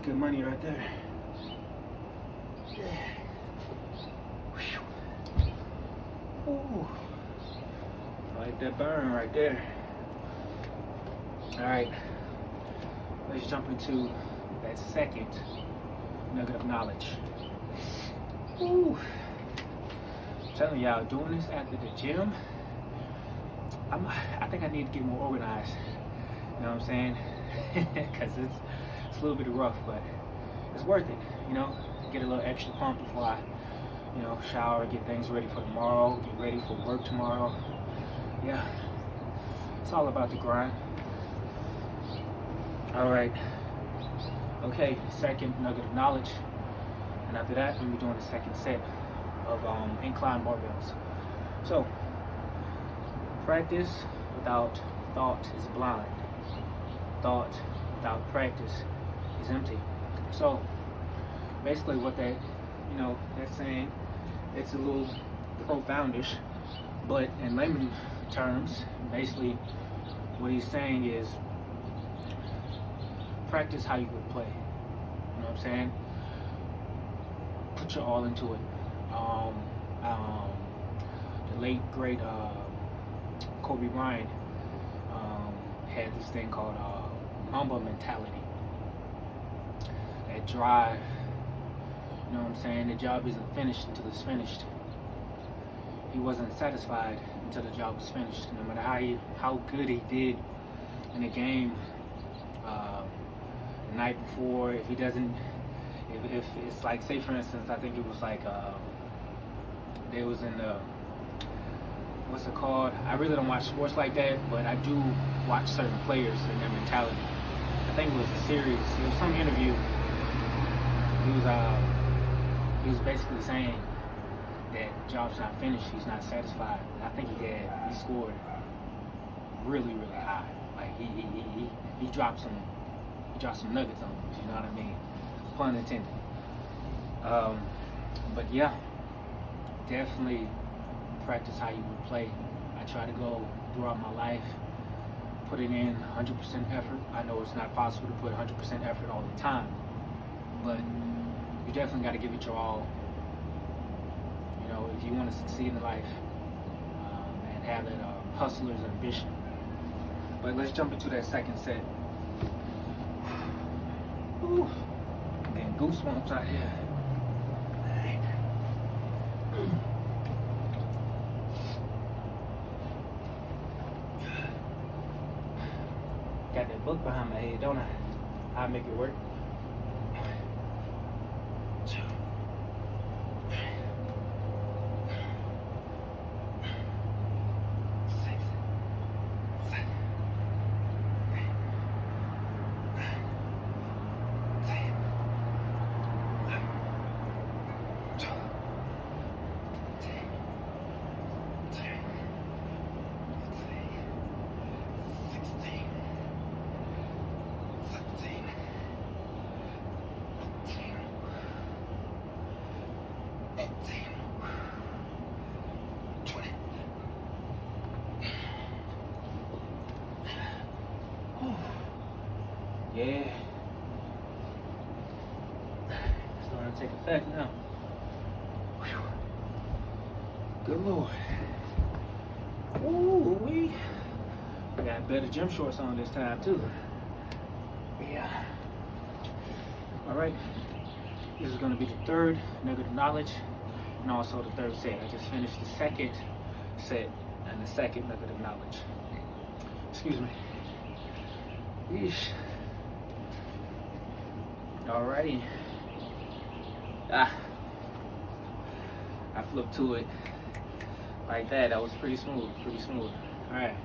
That's good money right there. Yeah. Ooh. I like that burn right there. Alright. Let's jump into that second nugget of knowledge. Ooh. I'm telling y'all, doing this after the gym, I think I need to get more organized. You know what I'm saying? Because it's a little bit rough, but it's worth it. You know, get a little extra pump before I, shower, get things ready for tomorrow, get ready for work tomorrow. Yeah, it's all about the grind. All right. Okay, second nugget of knowledge, and after that, we'll be doing the second set of incline barbells. So, practice without thought is blind. Thought without practice is empty. So, basically, what that's saying, it's a little profoundish, but in layman terms, basically, what he's saying is practice how you would play. You know what I'm saying? Put your all into it. The late great Kobe Bryant had this thing called Mamba mentality. That drive. You know what I'm saying? The job isn't finished until it's finished. He wasn't satisfied until the job was finished. No matter how good he did in the game the night before, if it's like, say for instance, I think it was like they was in the, what's it called? I really don't watch sports like that, but I do watch certain players and their mentality. I think it was a series. It was some interview. He was basically saying that job's not finished. He's not satisfied. And I think he scored really, really high. Like he dropped some nuggets on him. You know what I mean? Pun intended. But yeah, definitely practice how you would play. I try to go throughout my life, put it in 100% effort. I know it's not possible to put 100% effort all the time, but you definitely got to give it your all. You know, if you want to succeed in life and have that hustler's ambition. But let's jump into that second set. Ooh, I'm getting goosebumps out here. Got that book behind my head, don't I? I'll make it work. 2, 3, 6, 7, 8, 9, 10, 11, 12, 13, 16, 17, 18, 20. Oh, yeah. It's starting to take effect now. Whew. Good Lord. Ooh, I got better gym shorts on this time too. Yeah. All right. This is going to be the third nugget of knowledge, and also the third set. I just finished the second set and the second nugget of knowledge. Excuse me. Yeesh. Alrighty. I flipped to it like that. That was pretty smooth. Alright.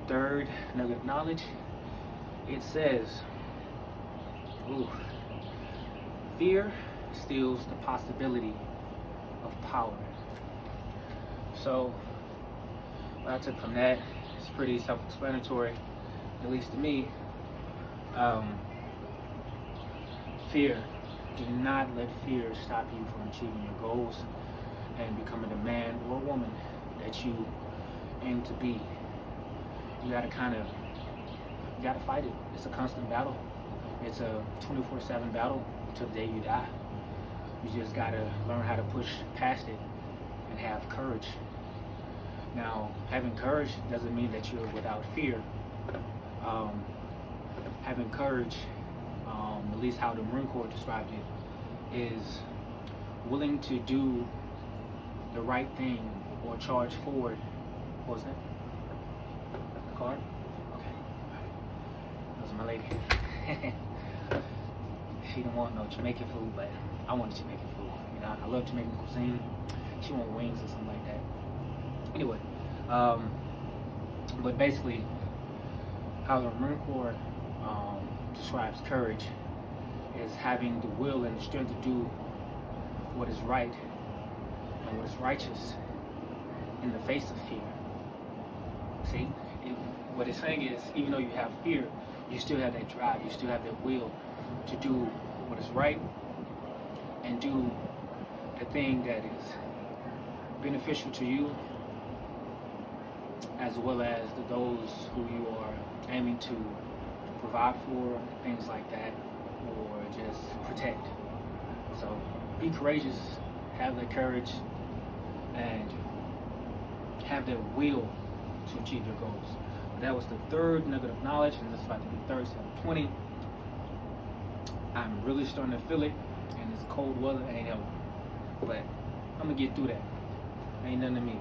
Third nugget of knowledge. It says, fear steals the possibility of power. So, what I took from that is pretty self-explanatory, at least to me. Fear. Do not let fear stop you from achieving your goals and becoming the man or woman that you aim to be. You gotta fight it. It's a constant battle. It's a 24/7 battle until the day you die. You just gotta learn how to push past it and have courage. Now, having courage doesn't mean that you're without fear. Um, Having courage, at least how the Marine Corps described it, is willing to do the right thing or charge forward. What was that? The card? Okay. That was my lady. She didn't want no Jamaican food, but I wanted Jamaican food. You know, I love Jamaican cuisine. She wanted wings or something like that. Anyway, but basically, how the Marine Corps describes courage is having the will and the strength to do what is right and what is righteous in the face of fear. See, what it's saying is, even though you have fear, you still have that drive, you still have that will to do what is right and do the thing that is beneficial to you, as well as to those who you are aiming to provide for, things like that, or just protect. So be courageous, have the courage, and have the will to achieve your goals. That was the third nugget of knowledge, and this is about to be the third 720. I'm really starting to feel it, and it's cold weather, ain't helping. But I'm gonna get through that. Ain't nothing to me.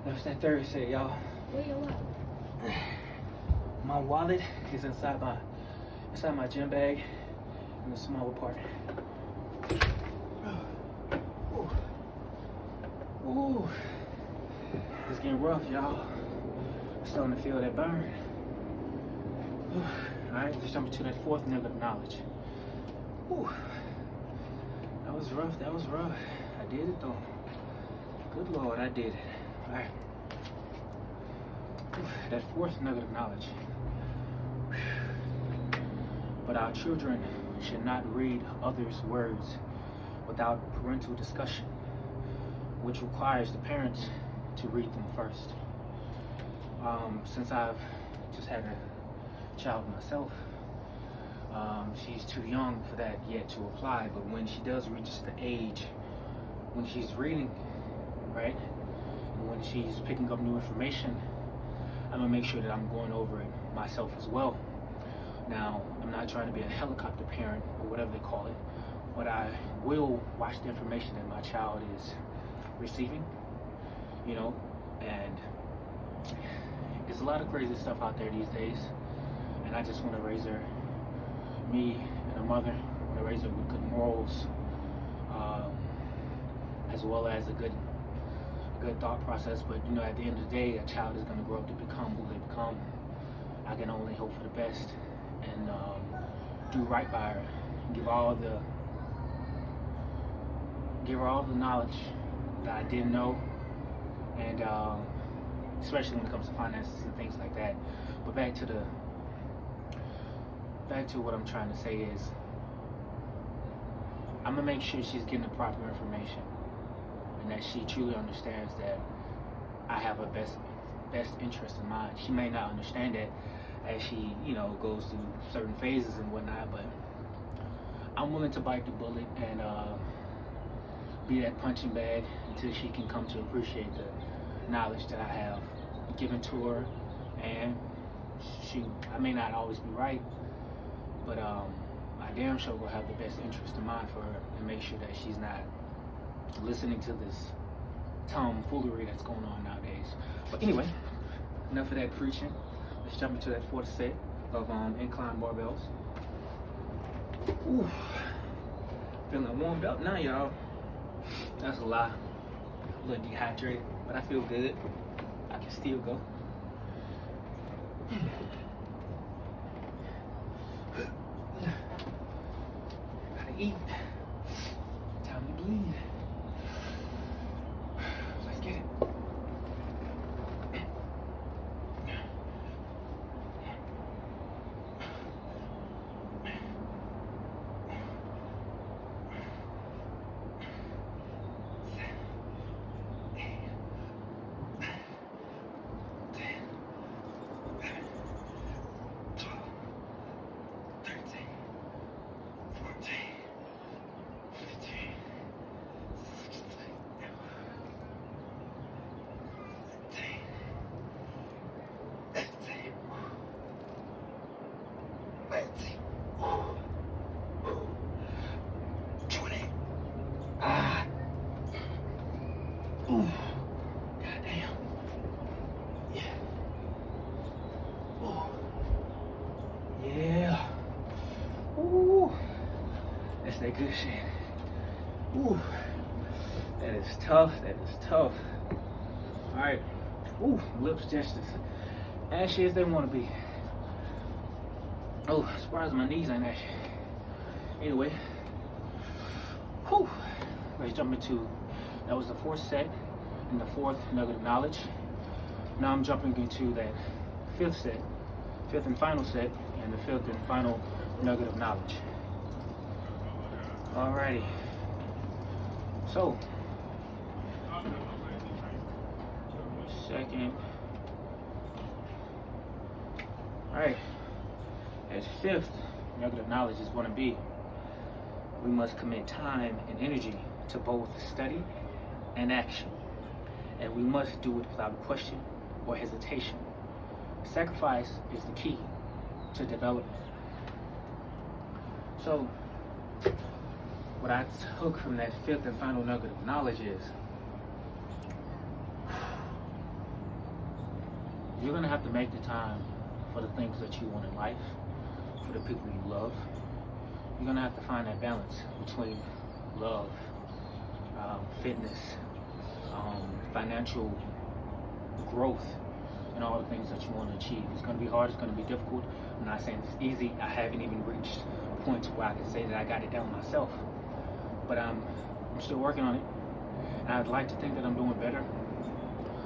That's that third set, y'all. Where you at? My wallet is inside my gym bag in the smaller part. Ooh. It's getting rough, y'all. I'm starting to feel that burn. Alright, let's jump into that fourth nugget of knowledge. Ooh. That was rough, I did it though. Good Lord, I did it. Alright. That fourth nugget of knowledge. But our children should not read others' words without parental discussion, which requires the parents to read them first. Since I've just had a child myself, she's too young for that yet to apply, but when she does reach the age when she's reading, right, and when she's picking up new information, I'm gonna make sure that I'm going over it myself as well. Now, I'm not trying to be a helicopter parent or whatever they call it, but I will watch the information that my child is receiving, you know, and there's a lot of crazy stuff out there these days, and I just want to raise her, me and her mother, want to raise her with good morals, as well as a good thought process. But you know, at the end of the day, a child is going to grow up to become who they become. I can only hope for the best and do right by her, give her all the knowledge that I didn't know, and especially when it comes to finances and things like that. But back to what I'm trying to say is, I'm gonna make sure she's getting the proper information, and that she truly understands that I have her best interest in mind. She may not understand that as she, you know, goes through certain phases and whatnot, but I'm willing to bite the bullet and be that punching bag until she can come to appreciate the knowledge that I have given to her. And I may not always be right, but I damn sure will have the best interest in mind for her and make sure that she's not listening to this tomfoolery that's going on nowadays. But anyway, enough of that preaching. Let's jump into that fourth set of incline barbells. Ooh, feeling warmed up now, y'all. That's a lie. A little dehydrated, but I feel good. I can still go. Gotta eat. Time to bleed. Let's get it. Ooh, goddamn. Yeah. Ooh. Yeah. Ooh. That's that good shit. Ooh. That is tough. That is tough. Alright. Ooh, lips just as ashy as they want to be. Oh, surprised my knees ain't ashy. Anyway. Whew. Let's jump into, that was the fourth set and the fourth nugget of knowledge. Now I'm jumping into that fifth and final set, and the fifth and final nugget of knowledge. Alrighty. So, second. Alright. That fifth nugget of knowledge is going to be, we must commit time and energy to both study and action, and we must do it without question or hesitation. Sacrifice is the key to development. So, what I took from that fifth and final nugget of knowledge is, you're going to have to make the time for the things that you want in life, for the people you love. You're going to have to find that balance between love, fitness, financial growth, and all the things that you want to achieve. It's going to be hard, it's going to be difficult. I'm not saying it's easy. I haven't even reached points where I can say that I got it down myself. But I'm still working on it. And I'd like to think that I'm doing better.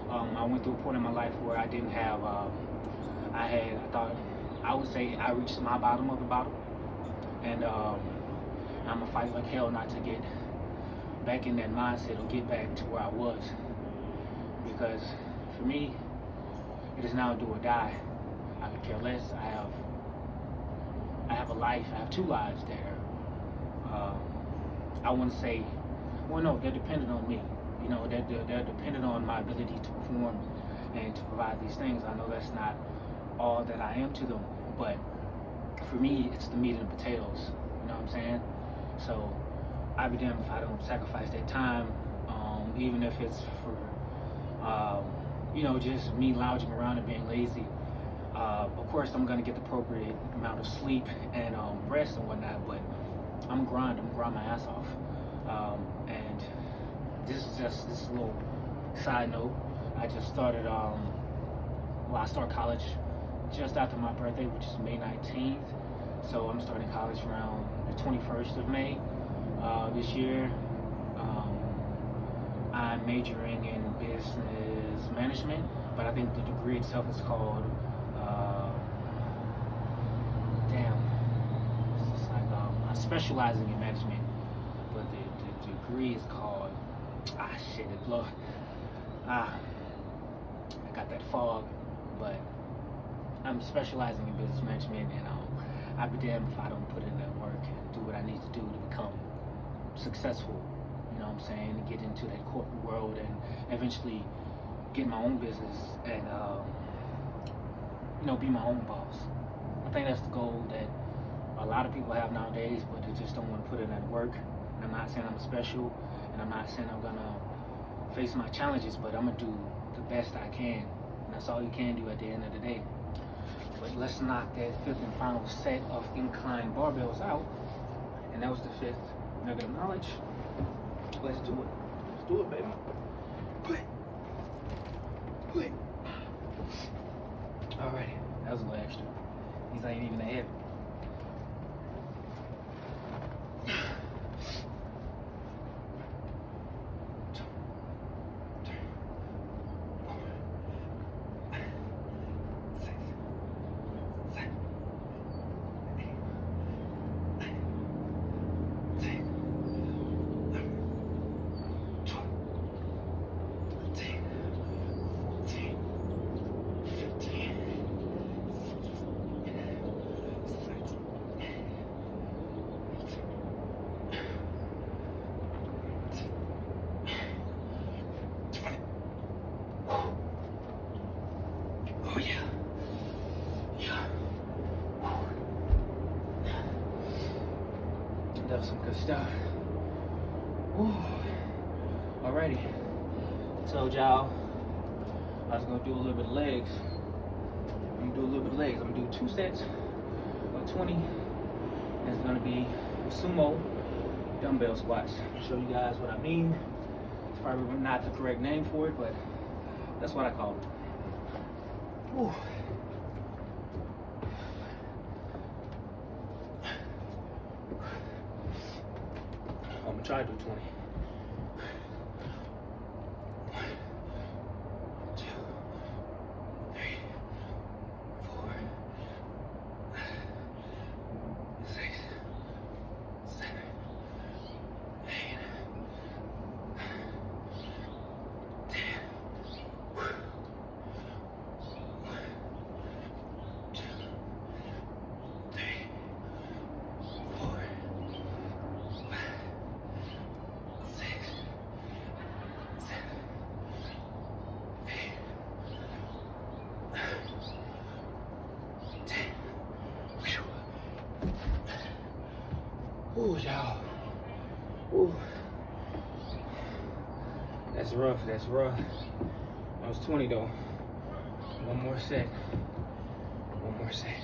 I went through a point in my life where I didn't have, I would say I reached my bottom of the bottom. And I'm going to fight like hell not to get back in that mindset or get back to where I was. Because for me, it is now do or die. I could care less. I have a life. I have two lives there. I want to say, well, no, they're dependent on me. You know, they're dependent on my ability to perform and to provide these things. I know that's not all that I am to them, but for me, it's the meat and the potatoes. You know what I'm saying? So I'd be damned if I don't sacrifice that time, even if it's for, you know, just me lounging around and being lazy. Of course, I'm gonna get the appropriate amount of sleep and rest and whatnot, but I'm gonna grind my ass off. And this is a little side note. I just started, I start college just after my birthday, which is May 19th. So I'm starting college around the 21st of May this year. I'm majoring in business management, but I think the degree itself is called, it's like, I'm specializing in management, but the degree is called, I got that fog, but I'm specializing in business management, and I'd be damned if I don't put in that work and do what I need to do to become successful, you know what I'm saying, and get into that corporate world and eventually get my own business and, you know, be my own boss. I think that's the goal that a lot of people have nowadays, but they just don't want to put in that work. And I'm not saying I'm special, and I'm not saying I'm gonna face my challenges, but I'm gonna do the best I can, and that's all you can do at the end of the day. But let's knock that fifth and final set of incline barbells out, and that was the fifth nugget of knowledge. Let's do it. Let's do it, baby. Put. Alrighty, that was a little extra. These ain't even that heavy. Oh yeah. Yeah. That was some good stuff. Ooh. Alrighty. Told y'all I was gonna do a little bit of legs. I'm gonna do a little bit of legs. I'm gonna do 2 sets of 20. And it's gonna be sumo dumbbell squats. I'll show you guys what I mean. It's probably not the correct name for it, but that's what I call it. Ooh. I'm gonna try to do 20. 1, 2, 3, 4, 6, 7, 8, 10. Ooh, y'all. Ooh. That's rough, that's rough. That was 20 though. One more set. One more set.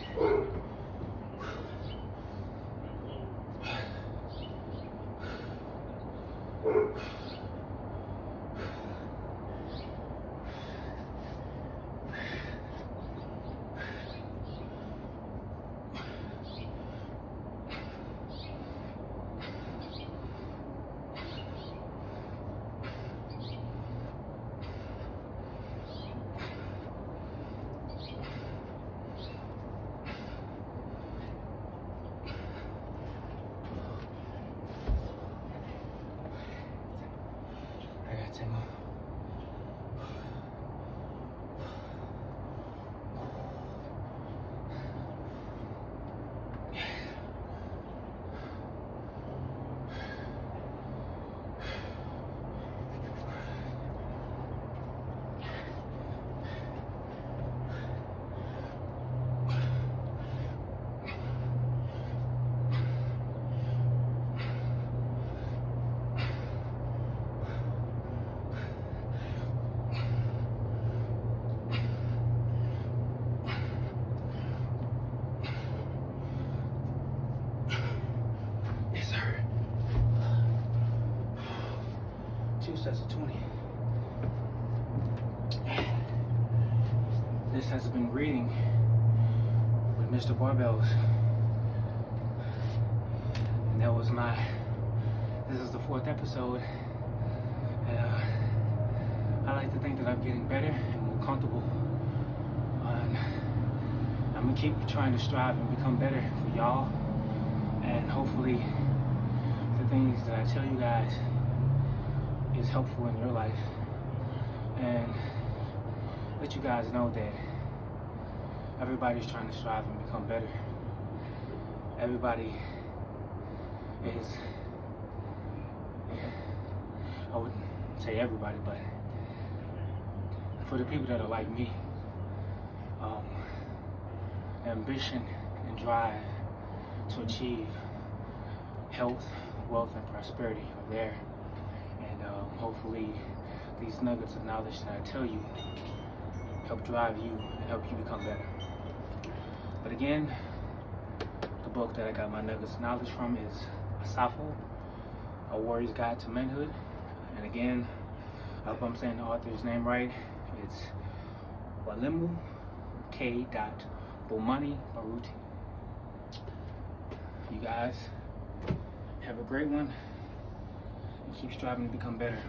I got 10 more. Yes, sir. 2 sets of 20. This has been Reading with Mr. Barbells. And that was this is the 4th episode. And I like to think that I'm getting better and more comfortable. I'm gonna keep trying to strive and become better for y'all. And hopefully the things that I tell you guys is helpful in your life. And let you guys know that everybody's trying to strive and become better. Everybody is, I wouldn't say everybody, but for the people that are like me, ambition and drive to achieve health, wealth, and prosperity are there. And hopefully these nuggets of knowledge that I tell you help drive you and help you become better. But again, the book that I got my nuggets of knowledge from is ASAFO, A Warrior's Guide to Manhood. And again, I hope I'm saying the author's name right. It's Walimu K. Bomani Baruti. You guys have a great one and keep striving to become better.